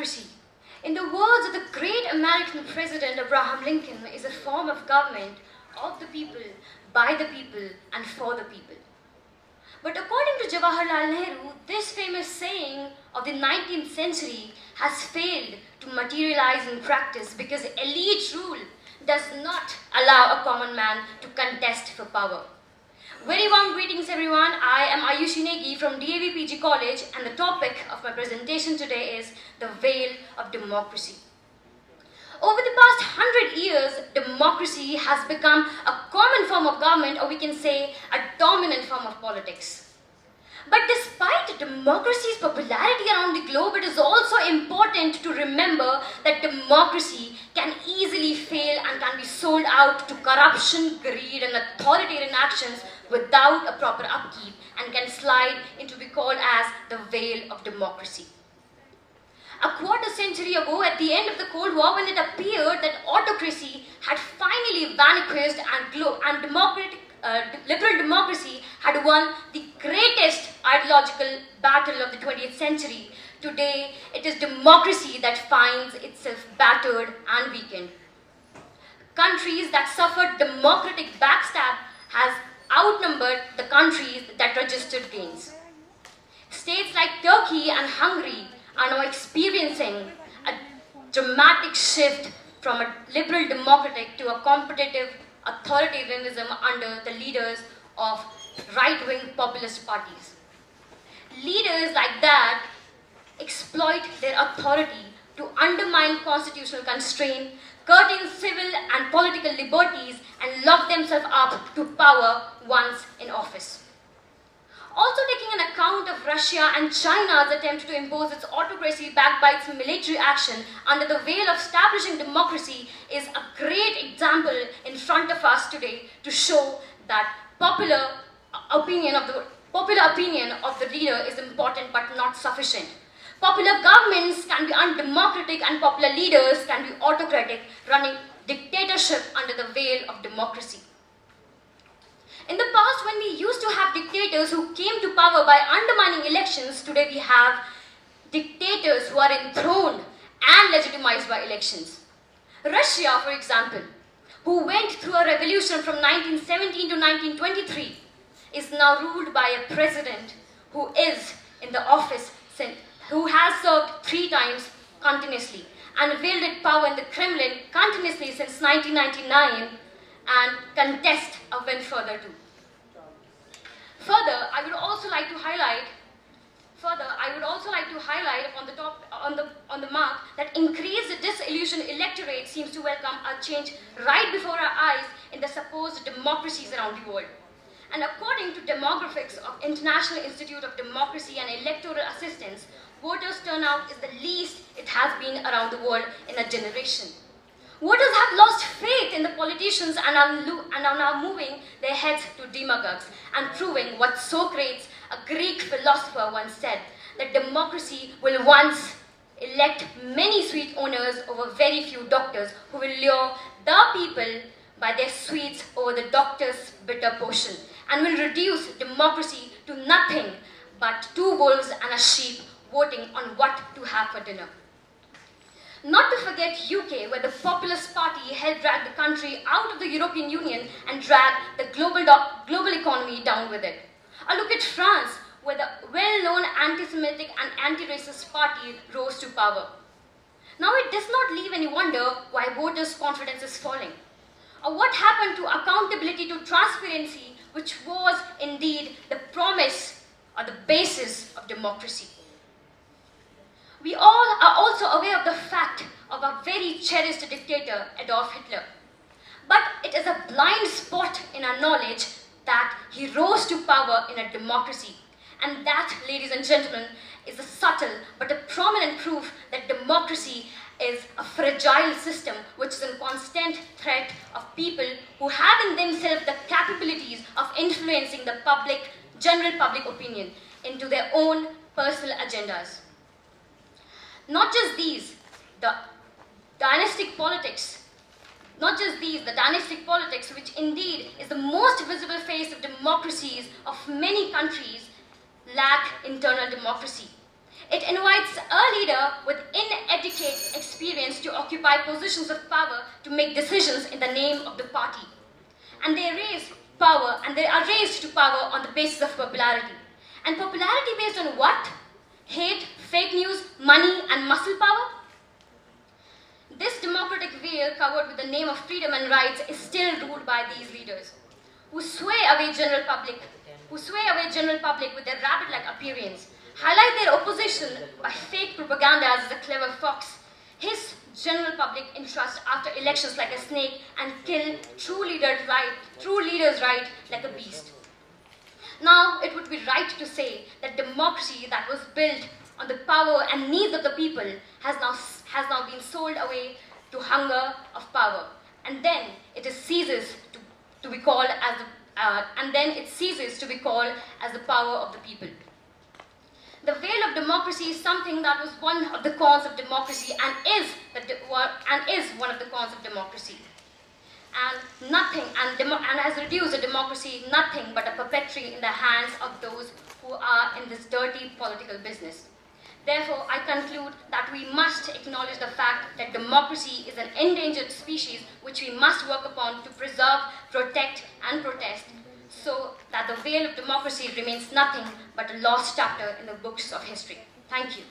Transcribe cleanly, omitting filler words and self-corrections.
democracy, in the words of the great American President Abraham Lincoln, is a form of government of the people, by the people, and for the people. But according to Jawaharlal Nehru, this famous saying of the 19th century has failed to materialize in practice because elite rule does not allow a common man to contest for power. Very warm greetings everyone. I am Ayushi Negi from DAV PG College, and the topic of my presentation today is the veil of democracy. Over the past 100 years, democracy has become a common form of government, or we can say a dominant form of politics. But despite democracy's popularity around the globe, it is also important to remember that democracy can easily fail and can be sold out to corruption, greed, and authoritarian actions without a proper upkeep, and can slide into be called as the veil of democracy. A quarter century ago, at the end of the Cold War, when it appeared that autocracy had finally vanquished and liberal democracy had won the greatest ideological battle of the 20th century, today it is democracy that finds itself battered and weakened. Countries that suffered democratic backstab has outnumbered the countries that registered gains. States like Turkey and Hungary are now experiencing a dramatic shift from a liberal democratic to a competitive authoritarianism under the leaders of right-wing populist parties. Leaders like that exploit their authority to undermine constitutional constraint, curtail civil and political liberties, and lock themselves up to power once in office. Also taking an account of Russia and China's attempt to impose its autocracy backed by its military action under the veil of establishing democracy is a great example in front of us today to show that popular opinion of the leader is important but not sufficient. Popular governments can be undemocratic and popular leaders can be autocratic, running dictatorship under the veil of democracy. In the past, when we used to have dictators who came to power by undermining elections, today we have dictators who are enthroned and legitimized by elections. Russia, for example, who went through a revolution from 1917 to 1923, is now ruled by a president who is in the office, who has served 3 times continuously and wielded power in the Kremlin continuously since 1999, and contest a win further too. Further, I would also like to highlight on the mark that increased disillusion electorate seems to welcome a change right before our eyes in the supposed democracies around the world. And according to demographics of International Institute of Democracy and Electoral Assistance, voters' turnout is the least it has been around the world in a generation. Voters have lost faith in the politicians and are now moving their heads to demagogues and proving what Socrates, a Greek philosopher, once said, that democracy will once elect many sweet owners over very few doctors who will lure the people by their sweets over the doctor's bitter portion, and will reduce democracy to nothing but 2 wolves and a sheep voting on what to have for dinner. Not to forget UK, where the Populist Party helped drag the country out of the European Union and drag the global economy down with it. A look at France, where the well-known anti-Semitic and anti-racist party rose to power. Now it does not leave any wonder why voters' confidence is falling. Or what happened to accountability, to transparency, which was indeed the promise or the basis of democracy. We all are also aware of the fact of a very cherished dictator, Adolf Hitler. But it is a blind spot in our knowledge that he rose to power in a democracy. And that, ladies and gentlemen, is a subtle but a prominent proof that democracy is a fragile system which is in constant threat of people who have in themselves the capabilities of influencing the general public opinion into their own personal agendas. Not just these, the dynastic politics, which indeed is the most visible face of democracies of many countries, lack internal democracy. It invites a leader with inadequate educate, experience to occupy positions of power to make decisions in the name of the party. And they raise power, and they are raised to power on the basis of popularity. And popularity based on what? Hate, fake news, money, and muscle power? This democratic veil covered with the name of freedom and rights is still ruled by these leaders, who sway away general public with their rabbit-like appearance, highlight their opposition by fake propaganda as a clever fox, hiss general public interest after elections like a snake, and kill true leaders right like a beast. Now, it would be right to say that democracy that was built on the power and needs of the people has now been sold away to hunger of power, and then it ceases to be called as the power of the people. The veil of democracy is something that was one of the cons of democracy and is one of the cons of democracy. And has reduced a democracy nothing but a puppetry in the hands of those who are in this dirty political business. Therefore, I conclude that we must acknowledge the fact that democracy is an endangered species which we must work upon to preserve, protect, and protest, so that the veil of democracy remains nothing but a lost chapter in the books of history. Thank you.